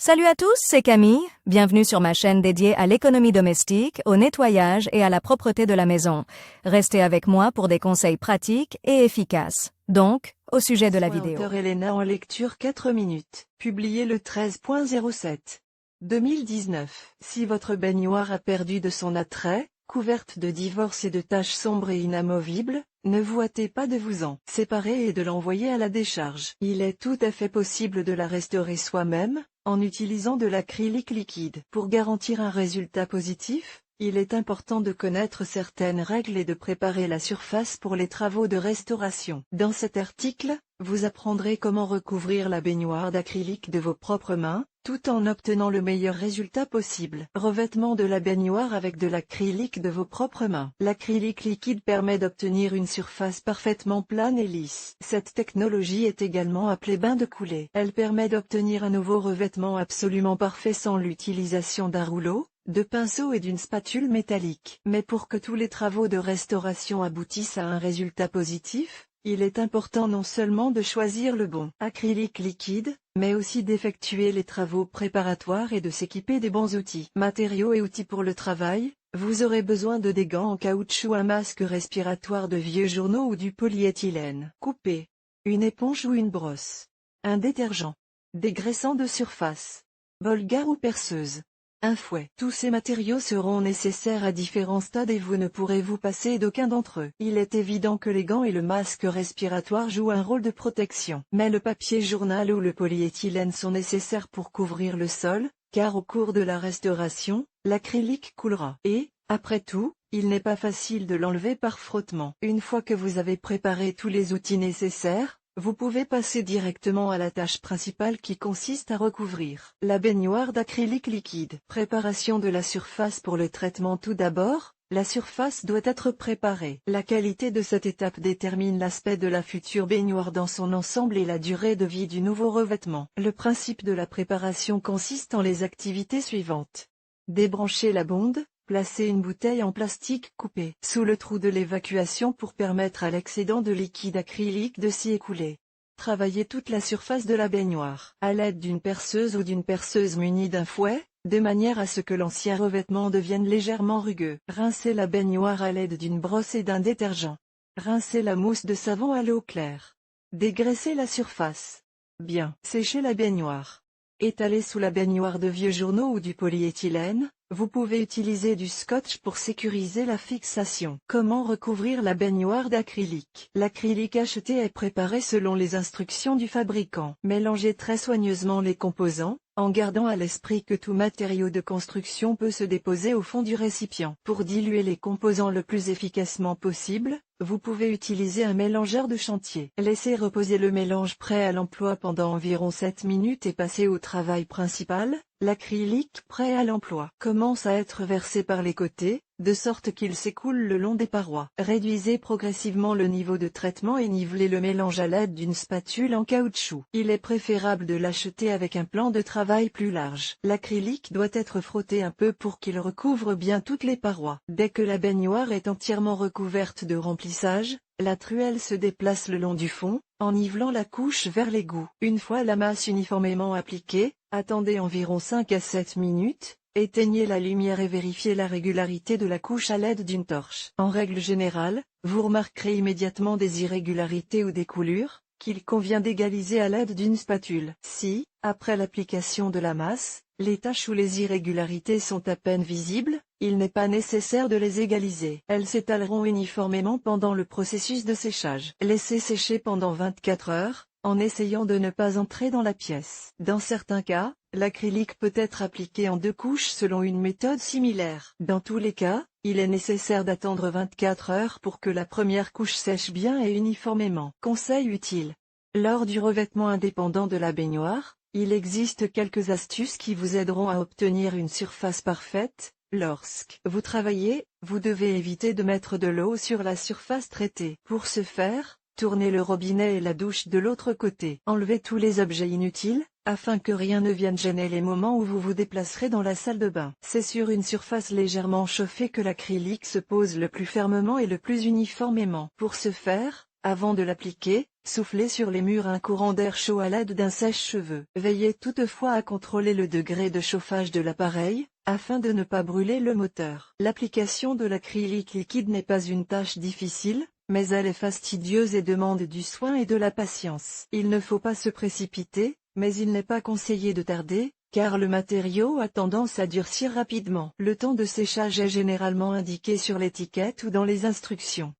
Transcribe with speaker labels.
Speaker 1: Salut à tous, c'est Camille. Bienvenue sur ma chaîne dédiée à l'économie domestique, au nettoyage et à la propreté de la maison. Restez avec moi pour des conseils pratiques et efficaces. Donc, au sujet de la vidéo.
Speaker 2: Auteur Elena en lecture 4 minutes. Publié le 13.07 2019. Si votre baignoire a perdu de son attrait, couverte de divorce et de taches sombres et inamovibles, ne vous hâtez pas de vous en séparer et de l'envoyer à la décharge. Il est tout à fait possible de la restaurer soi-même, en utilisant de l'acrylique liquide. Pour garantir un résultat positif, il est important de connaître certaines règles et de préparer la surface pour les travaux de restauration. Dans cet article, vous apprendrez comment recouvrir la baignoire d'acrylique de vos propres mains, tout en obtenant le meilleur résultat possible. Revêtement de la baignoire avec de l'acrylique de vos propres mains. L'acrylique liquide permet d'obtenir une surface parfaitement plane et lisse. Cette technologie est également appelée bain de coulée. Elle permet d'obtenir un nouveau revêtement absolument parfait sans l'utilisation d'un rouleau, de pinceau et d'une spatule métallique. Mais pour que tous les travaux de restauration aboutissent à un résultat positif, il est important non seulement de choisir le bon acrylique liquide, mais aussi d'effectuer les travaux préparatoires et de s'équiper des bons outils. Matériaux et outils pour le travail. Vous aurez besoin de des gants en caoutchouc, un masque respiratoire de vieux journaux ou du polyéthylène coupé, une éponge ou une brosse, un détergent, des graissants de surface, bolgar ou perceuse, un fouet. Tous ces matériaux seront nécessaires à différents stades et vous ne pourrez vous passer d'aucun d'entre eux. Il est évident que les gants et le masque respiratoire jouent un rôle de protection. Mais le papier journal ou le polyéthylène sont nécessaires pour couvrir le sol, car au cours de la restauration, l'acrylique coulera. Et, après tout, il n'est pas facile de l'enlever par frottement. Une fois que vous avez préparé tous les outils nécessaires, vous pouvez passer directement à la tâche principale qui consiste à recouvrir la baignoire d'acrylique liquide. Préparation de la surface pour le traitement. Tout d'abord, la surface doit être préparée. La qualité de cette étape détermine l'aspect de la future baignoire dans son ensemble et la durée de vie du nouveau revêtement. Le principe de la préparation consiste en les activités suivantes. Débrancher la bonde. Placez une bouteille en plastique coupée sous le trou de l'évacuation pour permettre à l'excédent de liquide acrylique de s'y écouler. Travaillez toute la surface de la baignoire à l'aide d'une perceuse ou d'une perceuse munie d'un fouet, de manière à ce que l'ancien revêtement devienne légèrement rugueux. Rincez la baignoire à l'aide d'une brosse et d'un détergent. Rincez la mousse de savon à l'eau claire. Dégraissez la surface. Bien. Séchez la baignoire. Étalez sous la baignoire de vieux journaux ou du polyéthylène. Vous pouvez utiliser du scotch pour sécuriser la fixation. Comment recouvrir la baignoire d'acrylique? L'acrylique acheté est préparé selon les instructions du fabricant. Mélangez très soigneusement les composants, en gardant à l'esprit que tout matériau de construction peut se déposer au fond du récipient. Pour diluer les composants le plus efficacement possible, vous pouvez utiliser un mélangeur de chantier. Laissez reposer le mélange prêt à l'emploi pendant environ 7 minutes et passez au travail principal. L'acrylique prêt à l'emploi commence à être versé par les côtés, de sorte qu'il s'écoule le long des parois. Réduisez progressivement le niveau de traitement et nivelez le mélange à l'aide d'une spatule en caoutchouc. Il est préférable de l'acheter avec un plan de travail plus large. L'acrylique doit être frotté un peu pour qu'il recouvre bien toutes les parois. Dès que la baignoire est entièrement recouverte de remplissage, la truelle se déplace le long du fond, en nivelant la couche vers l'égout. Une fois la masse uniformément appliquée, attendez environ 5 à 7 minutes, éteignez la lumière et vérifiez la régularité de la couche à l'aide d'une torche. En règle générale, vous remarquerez immédiatement des irrégularités ou des coulures, qu'il convient d'égaliser à l'aide d'une spatule. Si, après l'application de la masse, les taches ou les irrégularités sont à peine visibles, il n'est pas nécessaire de les égaliser. Elles s'étaleront uniformément pendant le processus de séchage. Laissez sécher pendant 24 heures, en essayant de ne pas entrer dans la pièce. Dans certains cas, l'acrylique peut être appliqué en 2 couches selon une méthode similaire. Dans tous les cas, il est nécessaire d'attendre 24 heures pour que la première couche sèche bien et uniformément. Conseil utile. Lors du revêtement indépendant de la baignoire, il existe quelques astuces qui vous aideront à obtenir une surface parfaite. Lorsque vous travaillez, vous devez éviter de mettre de l'eau sur la surface traitée. Pour ce faire, tournez le robinet et la douche de l'autre côté. Enlevez tous les objets inutiles, afin que rien ne vienne gêner les moments où vous vous déplacerez dans la salle de bain. C'est sur une surface légèrement chauffée que l'acrylique se pose le plus fermement et le plus uniformément. Pour ce faire, avant de l'appliquer, Soufflez sur les murs un courant d'air chaud à l'aide d'un sèche-cheveux. Veillez toutefois à contrôler le degré de chauffage de l'appareil, afin de ne pas brûler le moteur. L'application de l'acrylique liquide n'est pas une tâche difficile, mais elle est fastidieuse et demande du soin et de la patience. Il ne faut pas se précipiter, mais il n'est pas conseillé de tarder, car le matériau a tendance à durcir rapidement. Le temps de séchage est généralement indiqué sur l'étiquette ou dans les instructions.